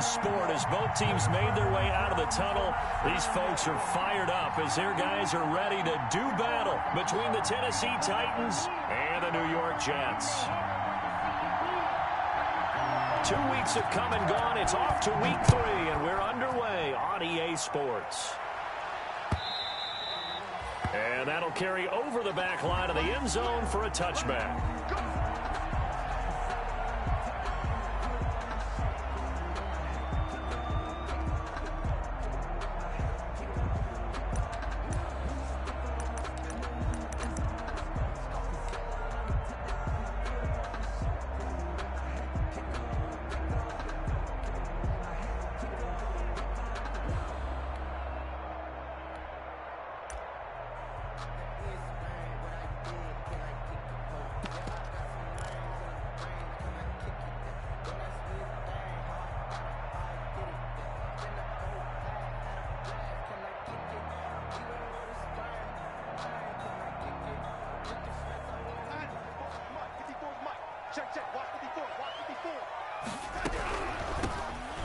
sport as both teams made their way out of the tunnel. These folks are fired up as their guys are ready to do battle between the Tennessee Titans and the New York Jets. 2 weeks have come and gone. It's off to week 3, and we're underway on EA Sports. And that'll carry over the back line of the end zone for a touchback.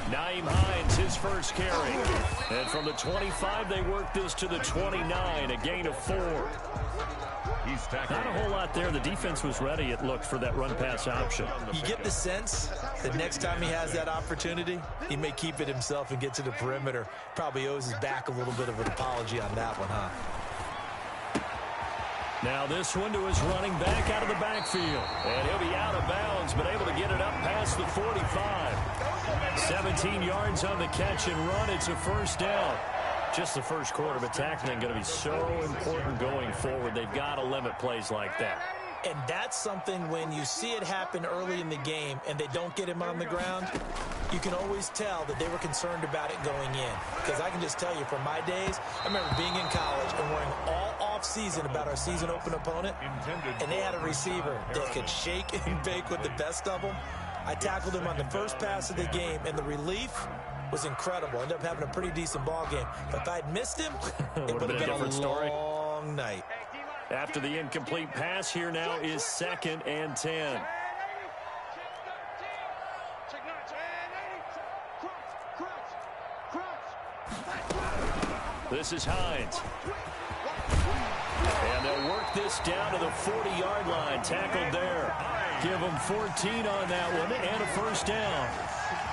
Nyheim Hines, his first carry. And from the 25, they work this to the 29, a gain of 4. Not a whole lot there. The defense was ready, it looked, for that run-pass option. You get the sense that next time he has that opportunity, he may keep it himself and get to the perimeter. Probably owes his back a little bit of an apology on that one, huh? Now this one to his running back out of the backfield. And he'll be out of bounds, but able to get it up past the 45. 17 yards on the catch and run. It's a first down. Just the first quarter, but tackling going to be so important going forward. They've got to limit plays like that. And that's something when you see it happen early in the game and they don't get him on the ground, you can always tell that they were concerned about it going in. Because I can just tell you, from my days, I remember being in college and worrying all off-season about our season open opponent, and they had a receiver that could shake and bake with the best of them. I tackled him on the first pass of the game, and the relief was incredible. Ended up having a pretty decent ball game. But if I'd missed him, it would have been a different story. Long night. After the incomplete pass, here now is 2nd and 10. This is Hines. And they'll work this down to the 40-yard line. Tackled there. Give them 14 on that one and a first down.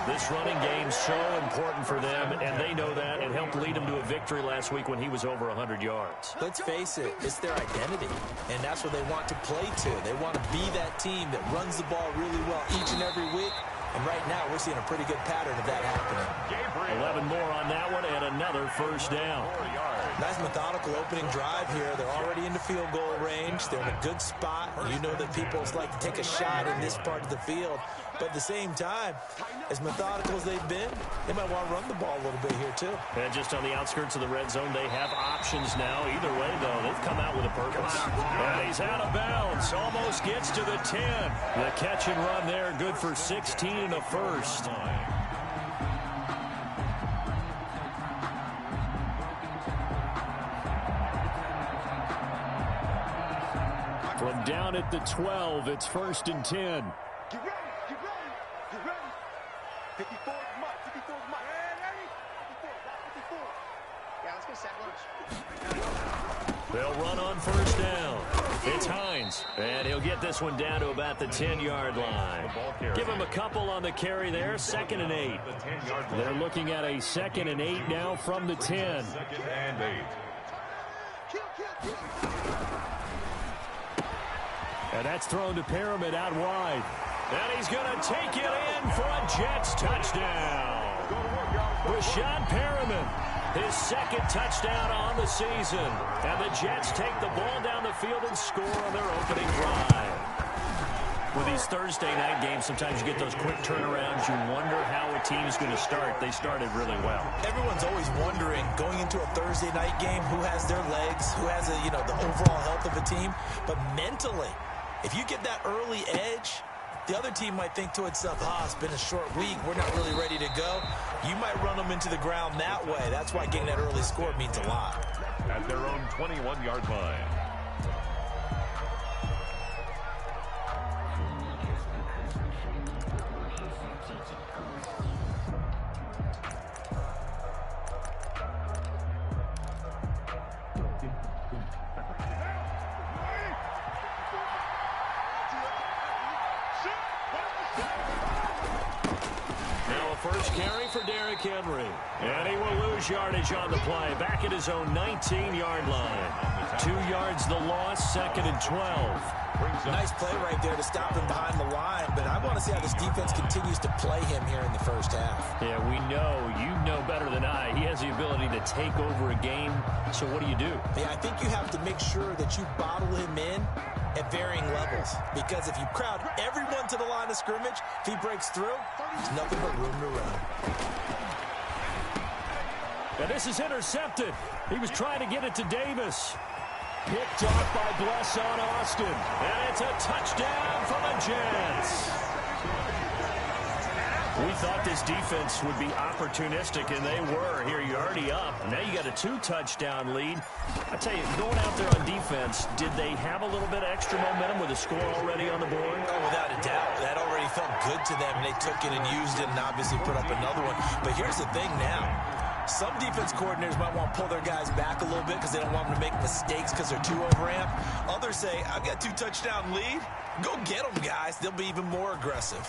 This running game so important for them, and they know that. It helped lead them to a victory last week when he was over 100 yards. Let's face it, it's their identity, and that's what they want to play to. They want to be that team that runs the ball really well each and every week, and right now we're seeing a pretty good pattern of that happening. 11 more on that one and another first down. Nice methodical opening drive here. They're already in the field goal range. They're in a good spot. You know that people like to take a shot in this part of the field. But at the same time, as methodical as they've been, they might want to run the ball a little bit here too. And just on the outskirts of the red zone, they have options now. Either way, though, they've come out with a purpose. And he's out of bounds. Almost gets to the 10. The catch and run there, good for 16 and a first. From down at the 12, it's 1st and 10. Get ready, get ready, get ready. 54 is Mike, 54 is Mike. Ready? 54, 54. Yeah, let's go sack lunch. They'll run on first down. It's Hines, and he'll get this one down to about the 10-yard line. Give him a couple on the carry there, 2nd and 8. They're looking at a 2nd and 8 now from the 10. 2nd and 8. And that's thrown to Pyramid out wide. And he's going to take it in for a Jets touchdown. Rashad Pyramid, his 2nd touchdown on the season. And the Jets take the ball down the field and score on their opening drive. With these Thursday night games, sometimes you get those quick turnarounds. You wonder how a team's going to start. They started really well. Everyone's always wondering, going into a Thursday night game, who has their legs, who has the overall health of a team. But mentally, if you get that early edge, the other team might think to itself, it's been a short week. We're not really ready to go. You might run them into the ground that way. That's why getting that early score means a lot. At their own 21-yard line. first carry for Derrick Henry. And he will lose yardage on the play. Back at his own 19-yard line. 2 yards the loss, 2nd and 12. Nice play right there to stop him behind the line, but I want to see how this defense continues to play him here in the first half. Yeah, we know, you know better than I, he has the ability to take over a game, so what do you do? Yeah, I think you have to make sure that you bottle him in at varying levels, because if you crowd everyone to the line of scrimmage, if he breaks through, there's nothing but room to run. And this is intercepted. He was trying to get it to Davis. Picked off by Blesson Austin. And it's a touchdown for the Jets. We thought this defense would be opportunistic, and they were. Here, you're already up. Now you got a 2-touchdown lead. I tell you, going out there on defense, did they have a little bit of extra momentum with a score already on the board? Oh, without a doubt. That already felt good to them, and they took it and used it and obviously put up another one. But here's the thing now. Some defense coordinators might want to pull their guys back a little bit because they don't want them to make mistakes because they're too overamped. Others say, I've got 2-touchdown lead. Go get them, guys. They'll be even more aggressive.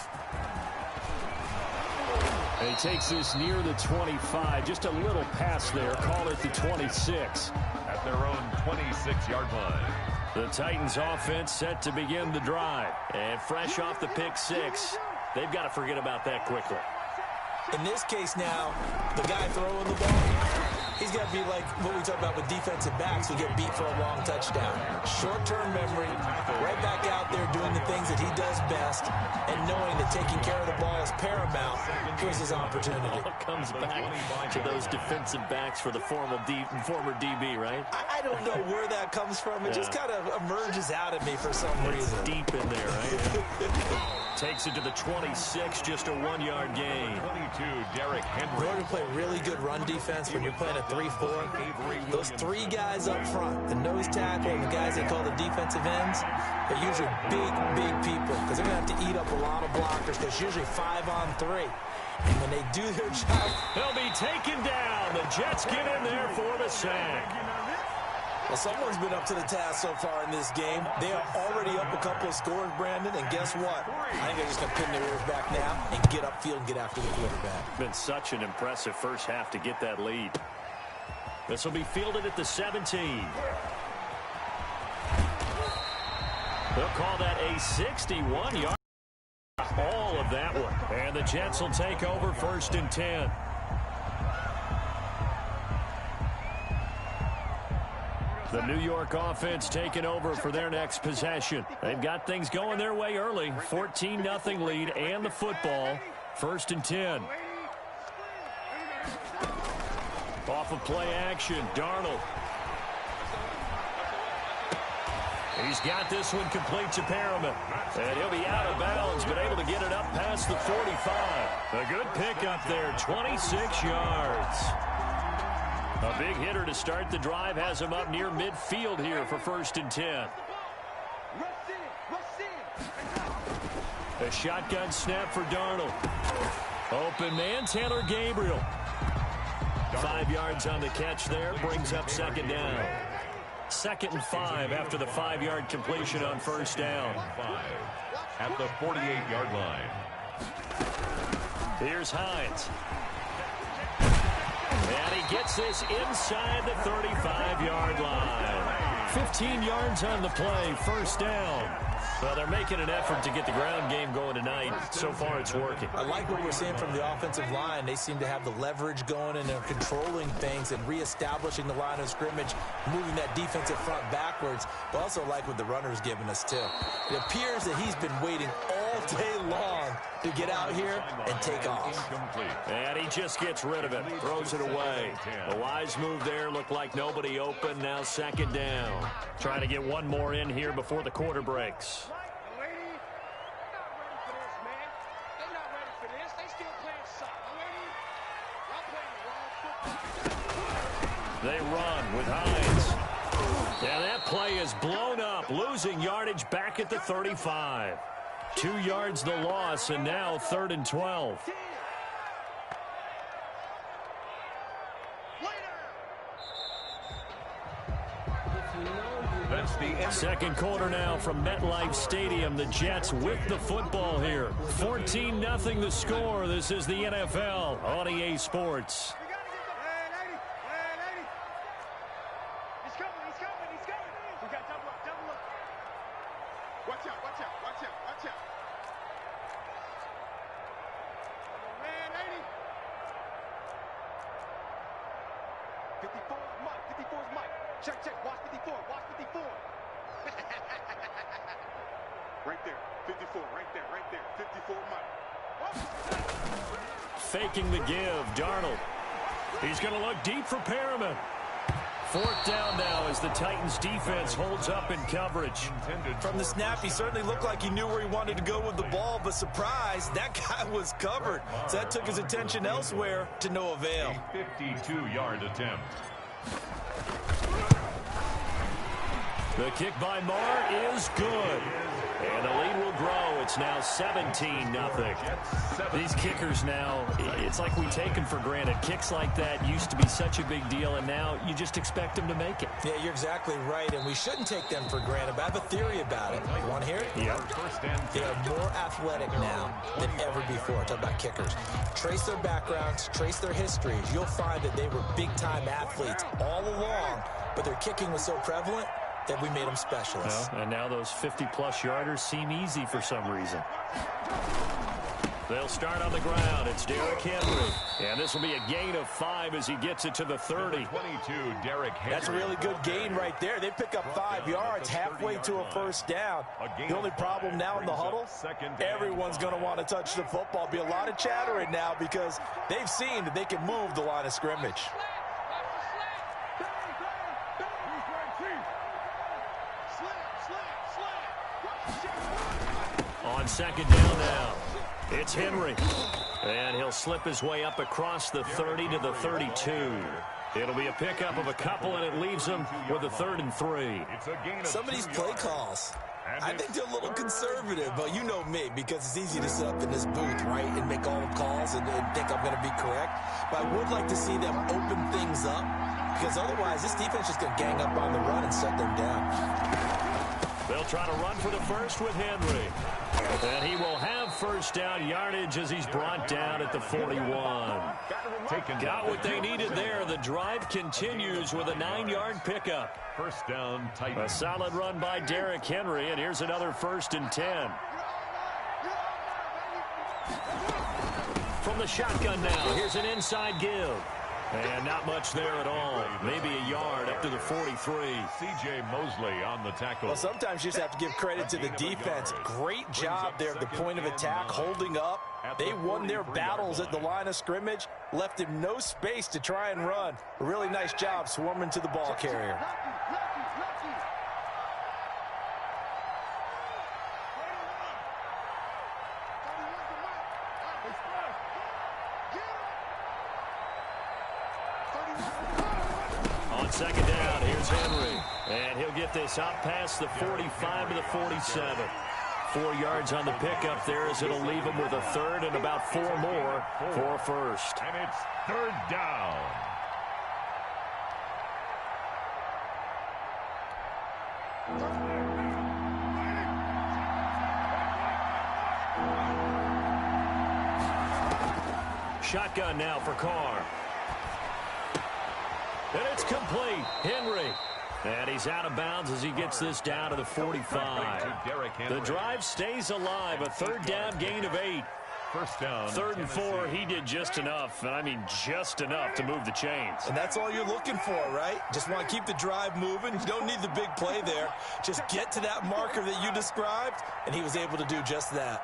And he takes this near the 25. Just a little pass there. Call it the 26. At their own 26-yard line. The Titans offense set to begin the drive. And fresh off the pick 6, they've got to forget about that quickly. In this case now, the guy throwing the ball, he's got to be like what we talk about with defensive backs who get beat for a long touchdown. Short-term memory, right back out there doing the things that he does best, and knowing that taking care of the ball is paramount. Here's his opportunity. It comes back to those defensive backs for the former DB, right? I don't know where that comes from. It just kind of emerges out of me for some reason. It's deep in there, right? Takes it to the 26, just a 1-yard gain. 22, Derrick Henry. In order to play really good run defense when you're playing a 3-4, those 3 guys up front, the nose tackle and the guys they call the defensive ends, they're usually big people because they're going to have to eat up a lot of blockers because usually 5-on-3. And when they do their job, they'll be taken down. The Jets get in there for the sack. well, someone's been up to the task so far in this game. They are already up a couple of scores, Brandon, and guess what? I think they're just going to pin their ears back now and get upfield and get after the quarterback. Been such an impressive first half to get that lead. This will be fielded at the 17. They'll call that a 61-yard. All of that one. And the Jets will take over 1st and 10. The New York offense taking over for their next possession. They've got things going their way early. 14-0 lead and the football. 1st and 10. Off of play action, Darnold. He's got this one complete to Perriman. And he'll be out of bounds, but able to get it up past the 45. A good pickup there, 26 yards. A big hitter to start the drive has him up near midfield here for 1st and 10. A shotgun snap for Darnold. Open man, Taylor Gabriel. 5 yards on the catch there, brings up 2nd down. 2nd and 5 after the 5-yard completion on 1st down. 5 at the 48-yard line. Here's Hines. And he gets this inside the 35-yard line. 15 yards on the play, 1st down. Well, they're making an effort to get the ground game going tonight. So far, it's working. I like what we're seeing from the offensive line. They seem to have the leverage going, and they're controlling things and reestablishing the line of scrimmage, moving that defensive front backwards. But also like what the runner's giving us, too. It appears that he's been waiting all day long to get out here and take off. And he just gets rid of it, throws it away. The wise move there, looked like nobody open. Now 2nd down. Trying to get one more in here before the quarter breaks. They run with Hines. And that play is blown up, losing yardage back at the 35. 2 yards the loss, and now 3rd and 12. This Second quarter now from MetLife Stadium. The Jets with the football here. 14-0 the score. This is the NFL on EA Sports. Faking the give, Darnold. He's going to look deep for Perriman. Fourth down now as the Titans defense holds up in coverage. From the snap, he certainly looked like he knew where he wanted to go with the ball, but surprise, that guy was covered. So that took his attention elsewhere to no avail. A 52-yard attempt. The kick by Marr is good. And the lead will grow. It's now 17-0. These kickers now, it's like we take them for granted. Kicks like that used to be such a big deal, and now you just expect them to make it. Yeah, you're exactly right, and we shouldn't take them for granted, but I have a theory about it. You want to hear it? Yeah. They are more athletic now than ever before. Talk about kickers. Trace their backgrounds, trace their histories. You'll find that they were big-time athletes all along, but their kicking was so prevalent that we made them specialists. Well, and now those 50-plus yarders seem easy for some reason. They'll start on the ground. It's Derrick Henry. And this will be a gain of 5 as he gets it to the 30. 22, Derrick Henry. That's a really good gain right there. They pick up 5 yards halfway to a first down. The only problem now in the huddle, everyone's going to want to touch the football. Be a lot of chattering now because they've seen that they can move the line of scrimmage. On second down now, it's Henry. And he'll slip his way up across the 30 to the 32. It'll be a pickup of a couple, and it leaves him with a 3rd and 3. Some of these play calls, I think they're a little conservative, but you know me, because it's easy to sit up in this booth, right, and make all the calls and think I'm going to be correct. But I would like to see them open things up, because otherwise this defense is going to gang up on the run and shut them down. They'll try to run for the first with Henry. And he will have first down yardage as he's brought down at the 41. Got what they needed there. The drive continues with a 9-yard pickup. First down, Titans. A solid run by Derrick Henry, and here's another 1st and 10. From the shotgun now, here's an inside give. And not much there at all. Maybe a yard up to the 43. C.J. Mosley on the tackle. Well, sometimes you just have to give credit to the defense. Great job there at the point of attack, holding up. They won their battles at the line of scrimmage, left him no space to try and run. A really nice job swarming to the ball carrier. On second down, here's Henry. And he'll get this out past the 45 to the 47. 4 yards on the pickup there as it'll leave him with a 3rd and about 4 more for a first. And it's 3rd down. Shotgun now for Carr. And it's complete. Henry. And he's out of bounds as he gets this down to the 45. The drive stays alive. A 3rd down gain of 8. First down. 3rd and 4. He did just enough. And I mean just enough to move the chains. And that's all you're looking for, right? Just want to keep the drive moving. You don't need the big play there. Just get to that marker that you described, and he was able to do just that.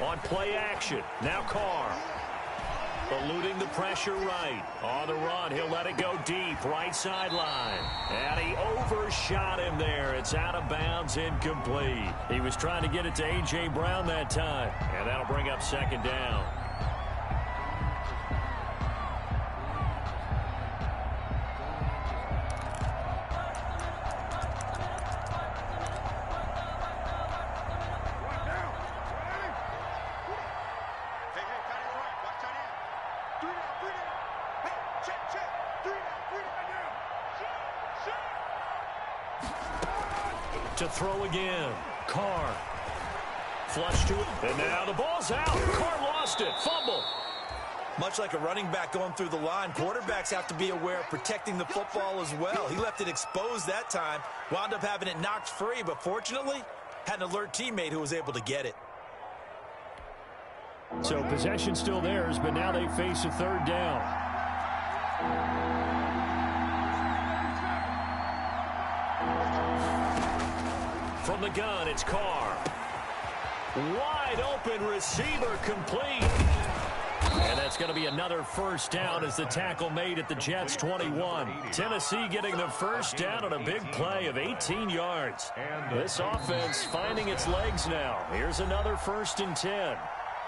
On play action. Now Carr. Eluding the pressure right. On the run, he'll let it go deep. Right sideline. And he overshot him there. It's out of bounds, incomplete. He was trying to get it to A.J. Brown that time. And that'll bring up second down. To throw again. Carr. Flush to it. And now the ball's out. Carr lost it. Fumble. Much like a running back going through the line, quarterbacks have to be aware of protecting the football as well. He left it exposed that time, wound up having it knocked free, but fortunately, had an alert teammate who was able to get it. So possession still theirs, but now they face a third down. From the gun, it's Carr. Wide open receiver complete. And that's going to be another first down as the tackle made at the Jets' 21. Tennessee getting the first down on a big play of 18 yards. This offense finding its legs now. Here's another 1st and 10.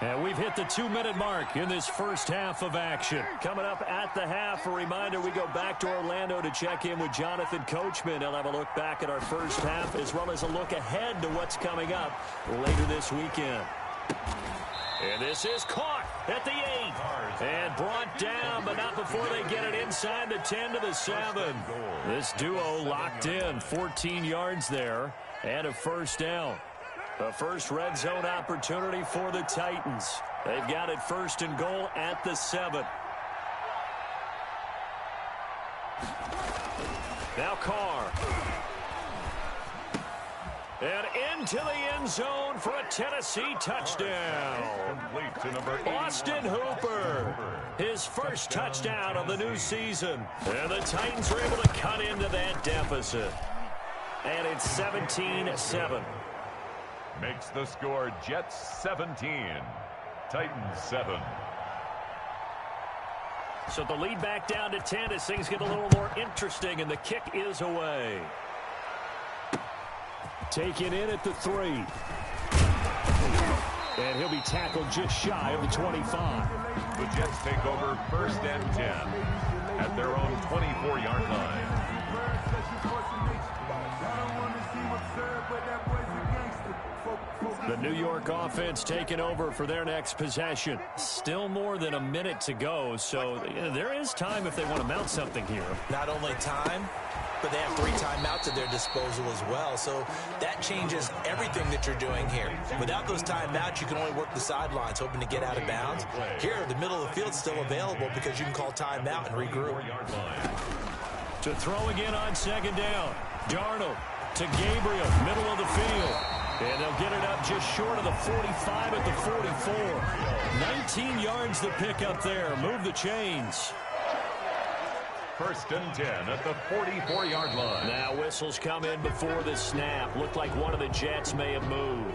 And we've hit the 2-minute mark in this first half of action. Coming up at the half, a reminder, we go back to Orlando to check in with Jonathan Coachman. He'll have a look back at our first half as well as a look ahead to what's coming up later this weekend. And this is caught at the 8 and brought down, but not before they get it inside the 10 to the 7. This duo locked in, 14 yards there and a first down. The first red zone opportunity for the Titans. They've got it 1st and goal at the 7. Now Carr. And into the end zone for a Tennessee touchdown. Austin Hooper. His first touchdown of the new season. And the Titans are able to cut into that deficit. And it's 17-7. Makes the score Jets 17, Titans 7. So the lead back down to 10 as things get a little more interesting, and the kick is away. Taken in at the 3. And he'll be tackled just shy of the 25. The Jets take over 1st and 10 at their own 24-yard line. The New York offense taking over for their next possession. Still more than a minute to go, so there is time if they want to mount something here. Not only time, but they have 3 timeouts at their disposal as well, so that changes everything that you're doing here. Without those timeouts, you can only work the sidelines, hoping to get out of bounds. Here, the middle of the field is still available because you can call timeout and regroup. To throw again on 2nd down. Darnold to Gabriel, middle of the field. And they'll get it up just short of the 45 at the 44. 19 yards to pick up there. Move the chains. 1st and 10 at the 44-yard line. Now whistles come in before the snap. Looked like one of the Jets may have moved.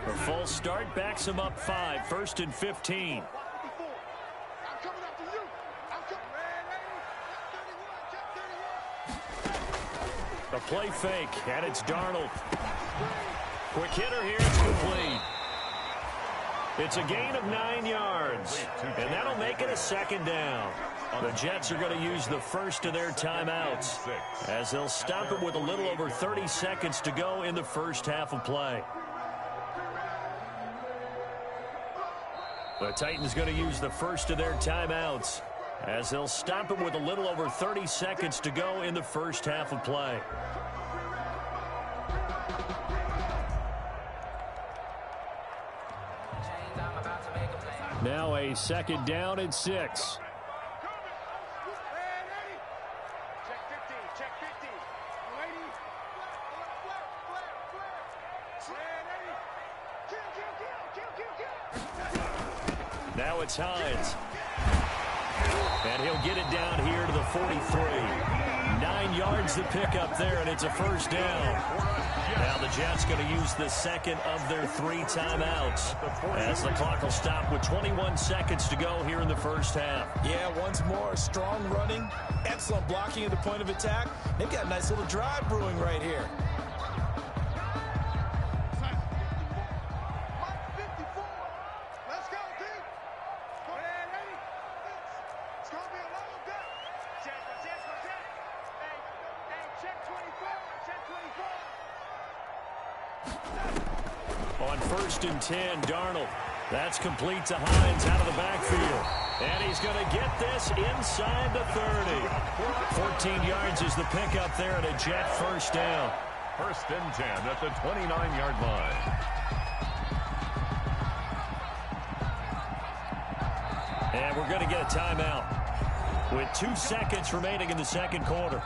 A false start backs him up 5. 1st and 15. A play fake, and it's Darnold. Quick hitter here, it's complete. It's a gain of 9 yards, and that'll make it a 2nd down. The Jets are going to use the first of their timeouts as they'll stop it with a little over 30 seconds to go in the first half of play. The Titans going to use the first of their timeouts as they'll stop it with a little over 30 seconds to go in the first half of play. Now a 2nd down and 6. Now it's Hines. And he'll get it down here to the 43. 9 yards to pick up there, and it's a first down. Now the Jets going to use the second of their 3 timeouts as the clock will stop with 21 seconds to go here in the first half. Yeah, once more, strong running, excellent blocking at the point of attack. They've got a nice little drive brewing right here. On 1st and 10, Darnold. That's complete to Hines out of the backfield. And he's going to get this inside the 30. 14 yards is the pickup there and a Jet first down. First and 10 at the 29-yard line. And we're going to get a timeout with 2 seconds remaining in the second quarter.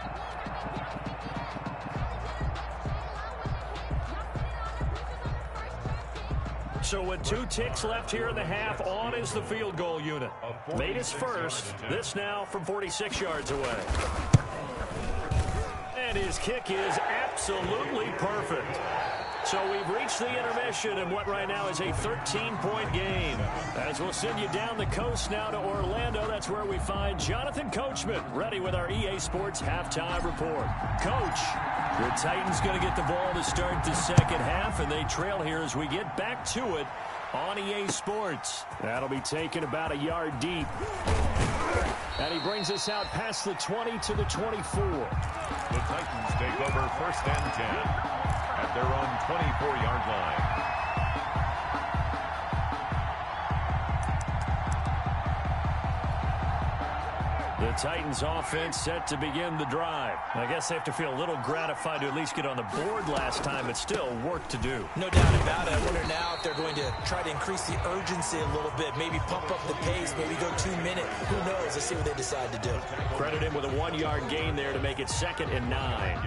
So with 2 ticks left here in the half, on is the field goal unit. Made his first. This now from 46 yards away. And his kick is absolutely perfect. So we've reached the intermission in what right now is a 13-point game. As we'll send you down the coast now to Orlando, that's where we find Jonathan Coachman ready with our EA Sports halftime report. Coach, the Titans going to get the ball to start the second half, and they trail here as we get back to it on EA Sports. That'll be taken about a yard deep. And he brings us out past the 20 to the 24. The Titans take over first and 10 at their own 24-yard line. The Titans offense set to begin the drive. I guess they have to feel a little gratified to at least get on the board last time, but still work to do. No doubt about it. I wonder now if they're going to try to increase the urgency a little bit, maybe pump up the pace, maybe go 2 minutes. Who knows? Let's see what they decide to do. Credit him with a 1-yard gain there to make it 2nd and 9.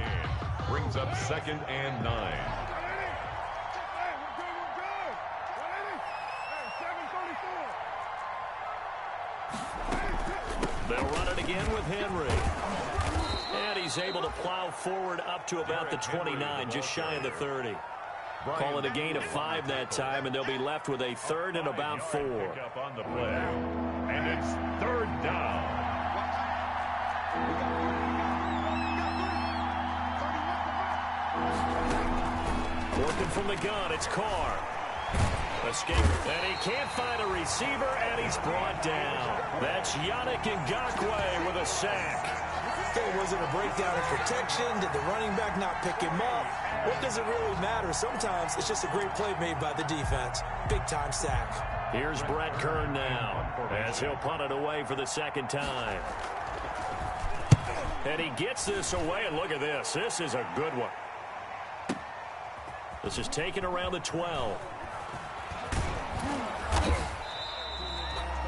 Brings up 2nd and 9. They'll run it again with Henry. And he's able to plow forward up to about the 29, just shy of the 30. Call it a gain of 5 that time, and they'll be left with a 3rd and about 4. Up on the play. And it's 3rd down. Working from the gun, it's Carr. Escape, and he can't find a receiver, and he's brought down. That's Yannick Ngakoue with a sack. Okay, was it a breakdown in protection? Did the running back not pick him up? What does it really matter? Sometimes it's just a great play made by the defense. Big-time sack. Here's Brett Kern now, as he'll punt it away for the 2nd time. And he gets this away, and look at this. This is a good one. This is taken around the 12.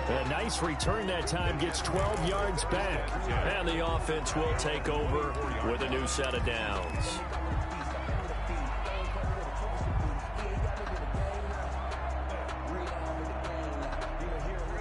A nice return that time, gets 12 yards back. And the offense will take over with a new set of downs.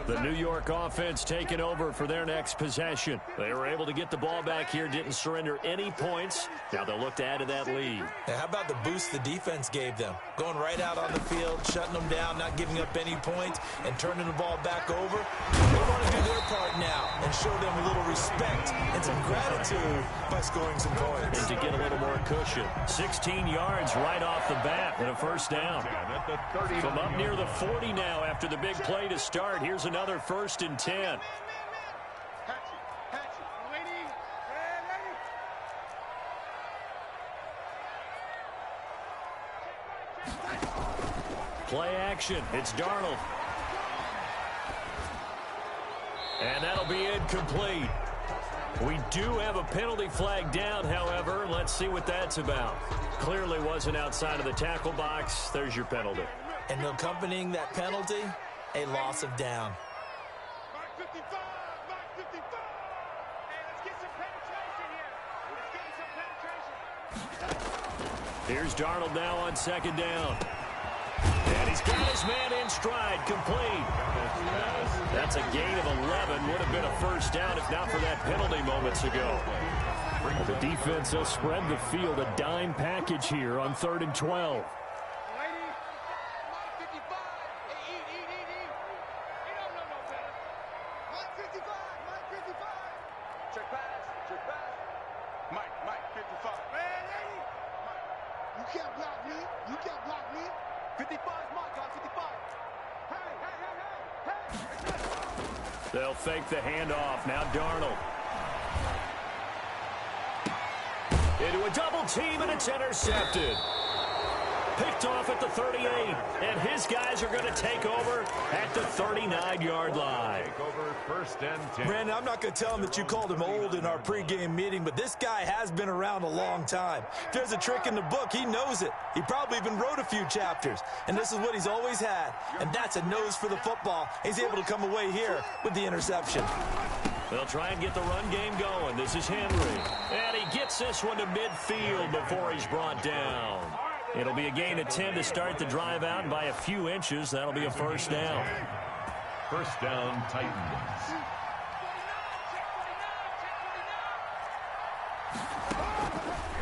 The New York offense taking over for their next possession. They were able to get the ball back here, didn't surrender any points. Now they'll look to add to that lead. Now, how about the boost the defense gave them? Going right out on the field, shutting them down, not giving up any points, and turning the ball back over. They want to do their part now and show them a little respect and some gratitude by scoring some points. And to get a little more cushion. 16 yards right off the bat and a first down. From up near the 40 now after the big play to start. Here's another 1st and 10. Play action. It's Darnold. And that'll be incomplete. We do have a penalty flag down, however. Let's see what that's about. Clearly wasn't outside of the tackle box. There's your penalty. And accompanying that penalty, a loss of down. Mark 55, Mark 55. Hey, let's get some penetration here. Let's get some penetration. Here's Darnold now on 2nd down. And he's got his man in stride, complete. That's a gain of 11. Would have been a first down if not for that penalty moments ago. The defense will spread the field, a dime package here on 3rd and 12. They'll fake the handoff. Now Darnold. Into a double team, and it's intercepted. Picked off at the 38, and his guys are going to take over at the 39-yard line. Take over first and 10. Brandon, I'm not going to tell him that you called him old in our pregame meeting, but this guy has been around a long time. If there's a trick in the book, he knows it. He probably even wrote a few chapters, and this is what he's always had, and that's a nose for the football. He's able to come away here with the interception. They'll try and get the run game going. This is Henry, and he gets this one to midfield before he's brought down. It'll be a gain of 10 to start the drive out, and by a few inches, that'll be a first down. First down, Titans.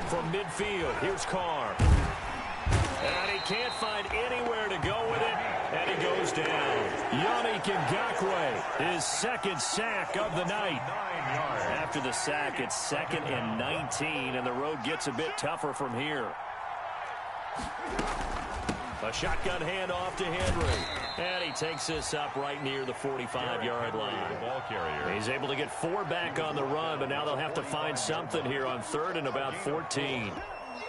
From midfield, here's Carr. And he can't find anywhere to go with it, and he goes down. Yannick Ngakoue, his second sack of the night. After the sack, it's 2nd and 19, and the road gets a bit tougher from here. A shotgun handoff to Henry, and he takes this up right near the 45-yard line. Ball carrier. He's able to get 4 back on the run, but now they'll have to find something here on 3rd and about 14.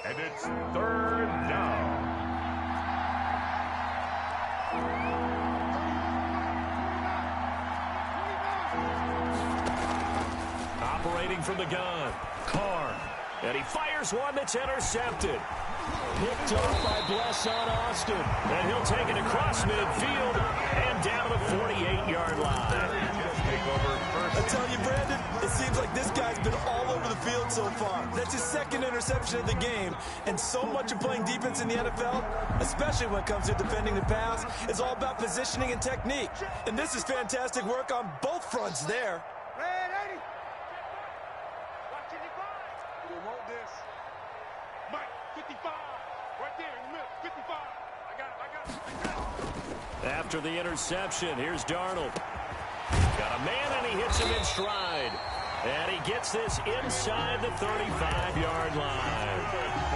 And it's 3rd down. Operating from the gun, Carr, and he fires one that's intercepted. Picked off by Blesson Austin, and he'll take it across midfield and down to the 48-yard line. I tell you, Brandon, it seems like this guy's been all over the field so far. That's his 2nd interception of the game, and so much of playing defense in the NFL, especially when it comes to defending the pass, is all about positioning and technique. And this is fantastic work on both fronts there. Red 80. Watch 55. We want this. Mike, 55. Right there in the middle. 55. I got it. After the interception, here's Darnold. Got a man, and he hits him in stride. And he gets this inside the 35-yard line.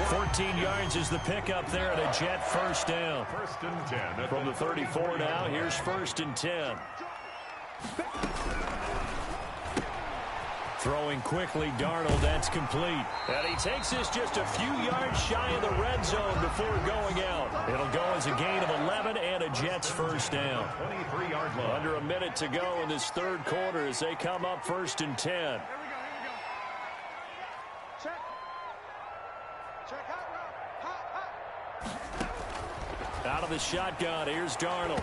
14 yards is the pickup there at a Jet first down. 1st and 10. From the 34 now, here's 1st and 10. Throwing quickly, Darnold, that's complete. And he takes this just a few yards shy of the red zone before going out. It'll go as a gain of 11 and a Jets first down. 23-yard line. Under a minute to go in this 3rd quarter as they come up 1st and 10. Here we go. Check. Check hot route. Hot. Out of the shotgun, here's Darnold.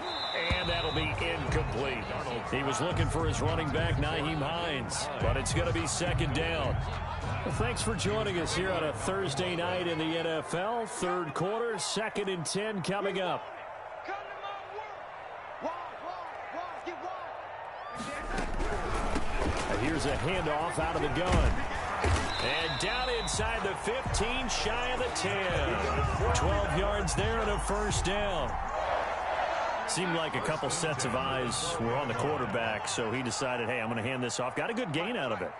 And that'll be incomplete. He was looking for his running back, Nyheim Hines. But it's going to be 2nd down. Well, thanks for joining us here on a Thursday night in the NFL. 3rd quarter, 2nd and 10 coming up. Come to my work. Wide. Get wide. And here's a handoff out of the gun. And down inside the 15, shy of the 10. 12 yards there and a first down. Seemed like a couple sets of eyes were on the quarterback, so he decided, hey, I'm going to hand this off. Got a good gain out of it.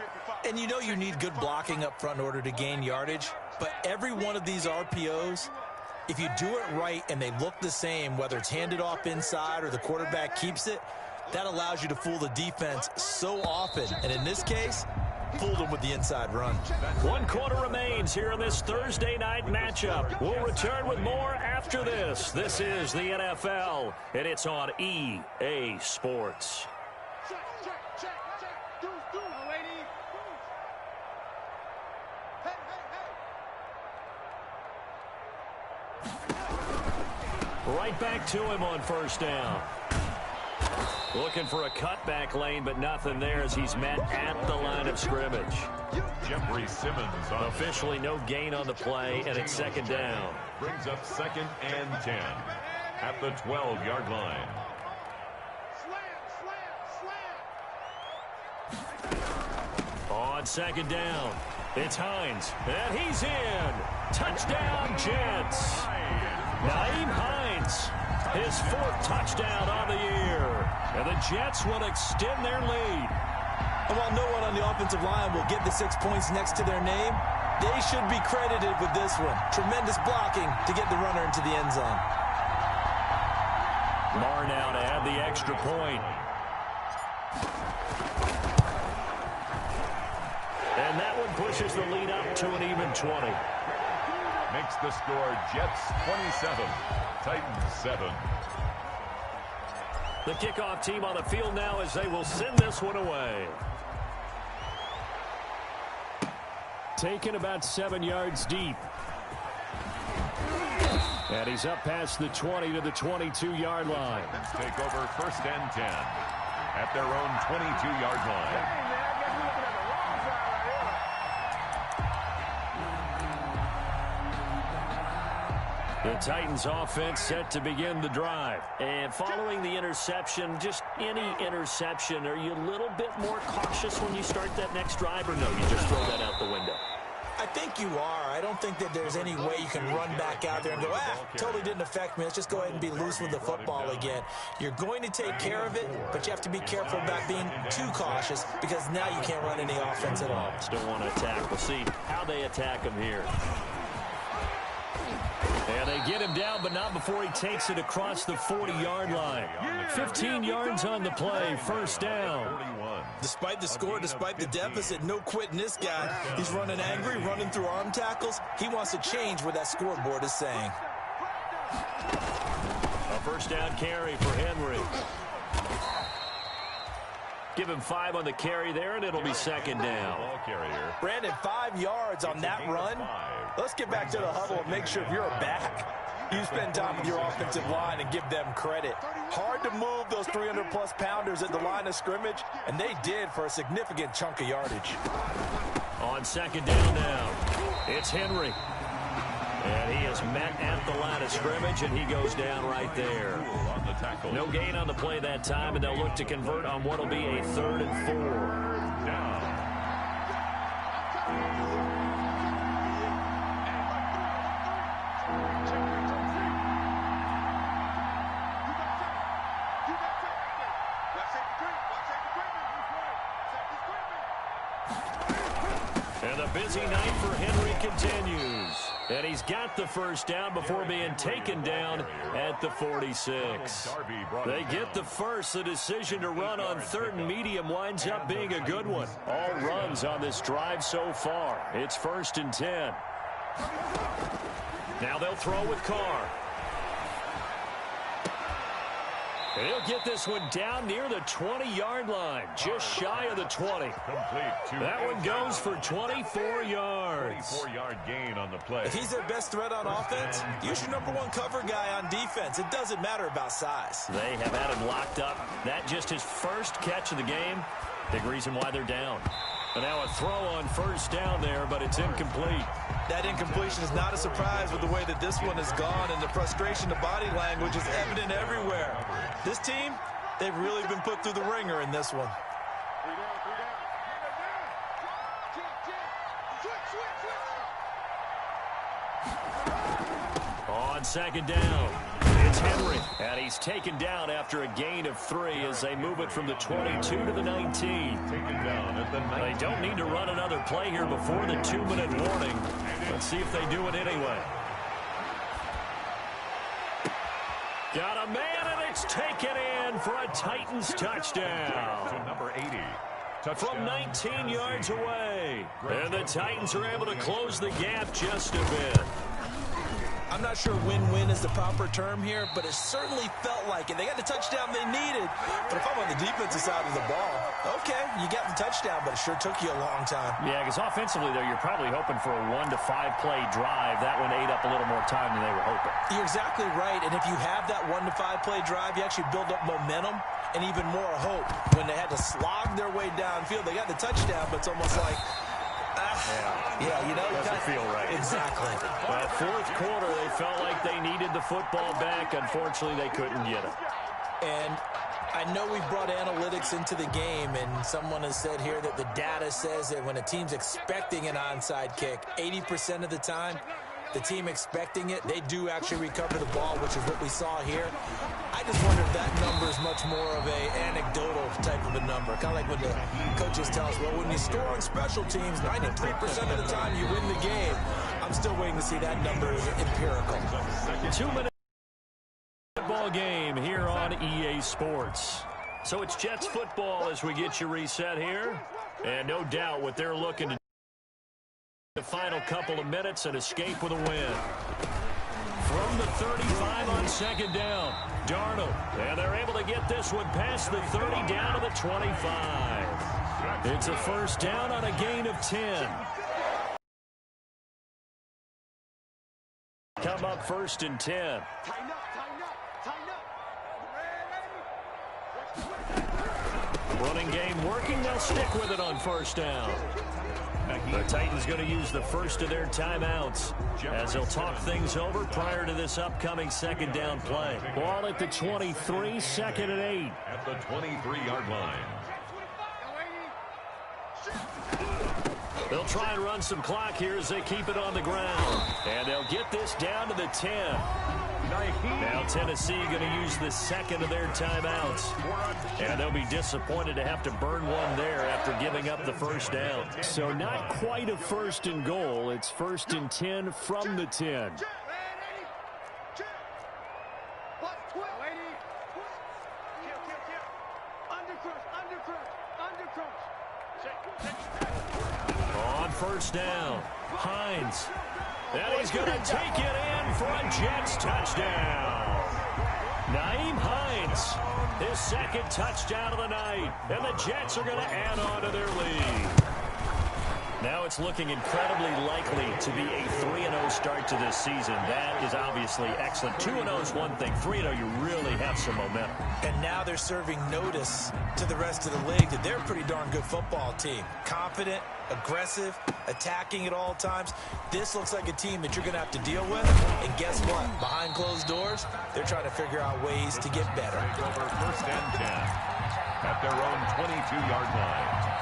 And you know you need good blocking up front in order to gain yardage, but every one of these RPOs, if you do it right and they look the same, whether it's handed off inside or the quarterback keeps it, that allows you to fool the defense so often. And in this case, fooled them with the inside run. 1 quarter remains here in this Thursday night matchup. We'll return with more after this. This is the NFL, and it's on EA Sports. Check. Do, lady. Hey. Right back to him on first down. Looking for a cutback lane, but nothing there as he's met at the line of scrimmage. Jeffrey Simmons on Officially no gain on the play, and it's 2nd down. brings up 2nd and 10 at the 12-yard line. Slam. On 2nd down, it's Hines, and he's in. Touchdown, Jets. Nyheim Hines, his 4th touchdown on the year. And the Jets will extend their lead. And while no one on the offensive line will get the 6 points next to their name, they should be credited with this one. Tremendous blocking to get the runner into the end zone. Marr now to add the extra point. And that one pushes the lead up to an even 20. Makes the score Jets 27, Titans 7. The kickoff team on the field now as they will send this one away. Taken about 7 yards deep. And he's up past the 20 to the 22-yard line. Take over 1st and 10 at their own 22-yard line. The Titans offense set to begin the drive. And following the interception, just any interception, are you a little bit more cautious when you start that next drive, or no, you just throw that out the window? I think you are. I don't think that there's any way you can run back out there and go, totally didn't affect me. Let's just go ahead and be loose with the football again. You're going to take care of it, but you have to be careful about being too cautious because now you can't run any offense at all. Still want to attack. We'll see how they attack him here. And they get him down, but not before he takes it across the 40-yard line. 15 yards on the play, 1st down. Despite the score, despite the deficit, no quitting this guy. He's running angry, running through arm tackles. He wants to change what that scoreboard is saying. A 1st down carry for Henry. Give him 5 on the carry there, and it'll be 2nd down. Brandon, 5 yards on that run. Let's get back to the huddle and make sure if you're back, you spend time with your offensive line and give them credit. Hard to move those 300-plus pounders at the line of scrimmage, and they did for a significant chunk of yardage. On 2nd down now, it's Henry. And he is met at the line of scrimmage, and he goes down right there. No gain on the play that time, and they'll look to convert on what will be a 3rd and 4. Down. And the busy night for Henry continues. And he's got the 1st down before being taken down at the 46. They get the 1st. The decision to run on 3rd and medium winds up being a good one. All runs on this drive so far. It's 1st and 10. Now they'll throw with Carr. And he'll get this one down near the 20-yard line, just shy of the 20. That one goes for 24 yards. 24-yard gain on the play. If he's their best threat on offense, use your #1 cover guy on defense. It doesn't matter about size. They have had him locked up. That just his 1st catch of the game. Big reason why they're down. And now a throw on 1st down there, but it's incomplete. That incompletion is not a surprise with the way that this one has gone, and the frustration, the body language is evident everywhere. This team, they've really been put through the ringer in this one. On 2nd down, it's Henry. And he's taken down after a gain of 3 as they move it from the 22 to the 19. Taken down at the 19. They don't need to run another play here before the 2-minute warning. Let's see if they do it anyway. Got a man, and it's taken in for a Titans touchdown. To number 80. From 19 yards away. And the Titans are able to close the gap just a bit. I'm not sure win-win is the proper term here, but it certainly felt like it. They got the touchdown they needed. But if I'm on the defensive side of the ball, okay, you got the touchdown, but it sure took you a long time. Yeah, because offensively, though, you're probably hoping for a 1 to 5 play drive. That one ate up a little more time than they were hoping. You're exactly right, and if you have that 1 to 5 play drive, you actually build up momentum and even more hope. When they had to slog their way downfield, they got the touchdown, but it's almost like, yeah, you know, it doesn't feel right. Exactly. Well, 4th quarter, they felt like they needed the football back. Unfortunately, they couldn't get it. And I know we've brought analytics into the game, and someone has said here that the data says that when a team's expecting an onside kick, 80% of the time, the team expecting it, they do actually recover the ball, which is what we saw here. I just wonder if that number is much more of a anecdotal type of a number. Kind of like when the coaches tell us, well, when you score on special teams, 93% of the time you win the game. I'm still waiting to see that number is empirical. 2-minute football game here on EA Sports. So it's Jets football as we get you reset here. And no doubt what they're looking to The final couple of minutes and escape with a win. From the 35 on second down, Darnold. And they're able to get this one past the 30 down to the 25. It's a first down on a gain of 10. Come up first and 10. Tighten up, tighten up, tighten up. Running game working. They'll stick with it on first down. The Titans going to use the first of their timeouts as they'll talk things over prior to this upcoming second down play. Ball at the 23, second and 8. At the 23-yard line. They'll try and run some clock here as they keep it on the ground. And they'll get this down to the 10. Now Tennessee going to use the second of their timeouts. And they'll be disappointed to have to burn one there after giving up the first down. So not quite a first and goal. It's first and 10 from the 10. On first down, Hines. And he's going to take it in for a Jets touchdown. Nyheim Hines, his second touchdown of the night. And the Jets are going to add on to their lead. Now it's looking incredibly likely to be a 3-0 start to this season. That is obviously excellent. 2-0 is one thing. 3-0, you really have some momentum. And now they're serving notice to the rest of the league that they're a pretty darn good football team. Confident, aggressive, attacking at all times. This looks like a team that you're going to have to deal with. And guess what? Behind closed doors, they're trying to figure out ways to get better. Over first and 10 at their own 22-yard line.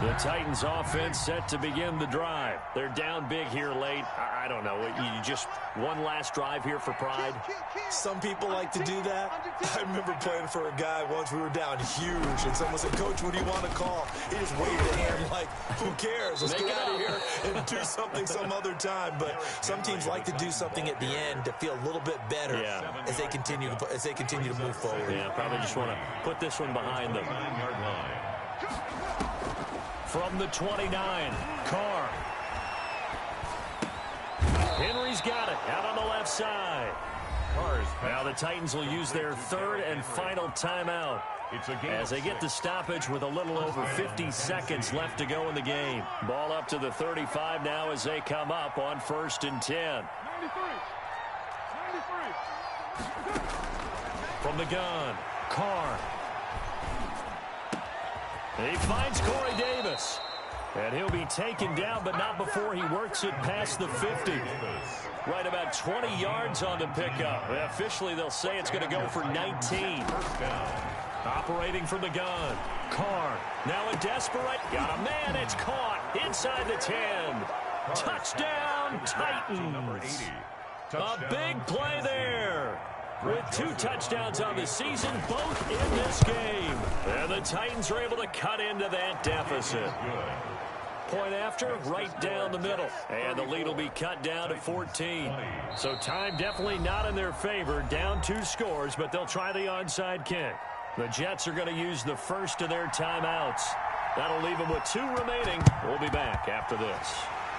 The Titans offense set to begin the drive. They're down big here late. I don't know. You just one last drive here for pride? Some people like to do that. I remember playing for a guy once. We were down huge, and someone said, "Coach, what do you want to call?" He just waved a hand like, who cares? Let's get out of here and do something some other time. But some teams like to do something at the end to feel a little bit better as they continue to move forward. Yeah, probably just want to put this one behind them. 9-yard line. From the 29, Carr. Henry's got it out on the left side. Now the Titans will use their third and final timeout as they get the stoppage with a little over 50 seconds left to go in the game. Ball up to the 35 now as they come up on first and 10. From the gun, Carr. He finds Corey Davis. And he'll be taken down, but not before he works it past the 50. Right about 20 yards on the pickup. Officially, they'll say it's going to go for 19. Operating from the gun. Carr. Now a desperate. Got a man. It's caught inside the 10. Touchdown, Titans. A big play there. With 2 touchdowns on the season, both in this game. And the Titans are able to cut into that deficit. Point after, right down the middle. And the lead will be cut down to 14. So time definitely not in their favor. Down 2 scores, but they'll try the onside kick. The Jets are going to use the first of their timeouts. That'll leave them with 2 remaining. We'll be back after this.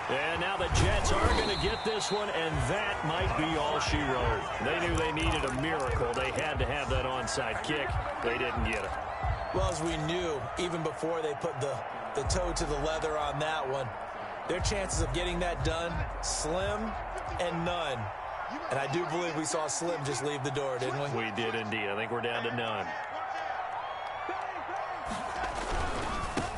And now the Jets are going to get this one, and that might be all she wrote. They knew they needed a miracle. They had to have that onside kick. They didn't get it. Well, as we knew, even before they put the toe to the leather on that one, their chances of getting that done, slim and none. And I do believe we saw Slim just leave the door, didn't we? We did indeed. I think we're down to none.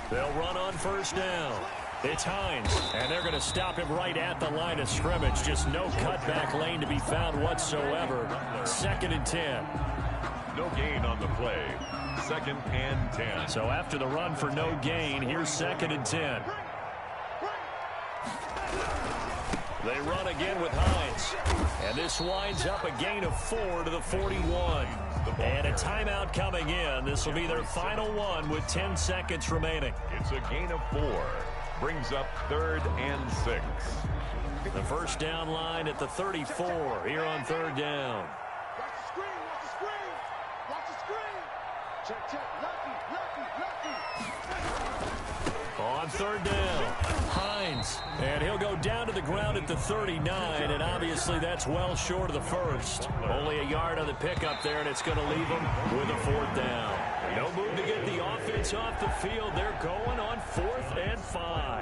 They'll run on first down. It's Hines, and they're going to stop him right at the line of scrimmage. Just no cutback lane to be found whatsoever. Second and 10. No gain on the play. Second and 10. So after the run for no gain, here's second and 10. They run again with Hines. And this winds up a gain of 4 to the 41. And a timeout coming in. This will be their final one with 10 seconds remaining. It's a gain of 4. Brings up 3rd and 6. The first down line at the 34 here on 3rd down. Watch the screen, watch the screen. Watch the screen. Check, check. Lucky, lucky, lucky. On third down. Hines. And he'll go down to the ground at the 39, and obviously that's well short of the first. Only a yard on the pickup there, and it's going to leave them with a fourth down. No move to get the offense off the field. They're going on 4th and 5.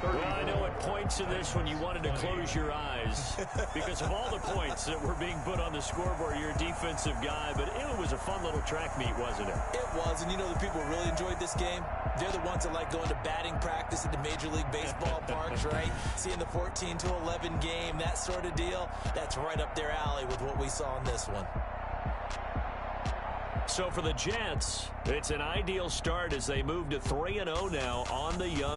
Well, I know at points in this when you wanted to close your eyes because of all the points that were being put on the scoreboard. You're a defensive guy, but it was a fun little track meet, wasn't it? It was, and you know the people who really enjoyed this game? They're the ones that like going to batting practice at the Major League Baseball parks, right? Seeing the 14-11 game, that sort of deal, that's right up their alley with what we saw in this one. So for the Jets, it's an ideal start as they move to 3-0 now on the young.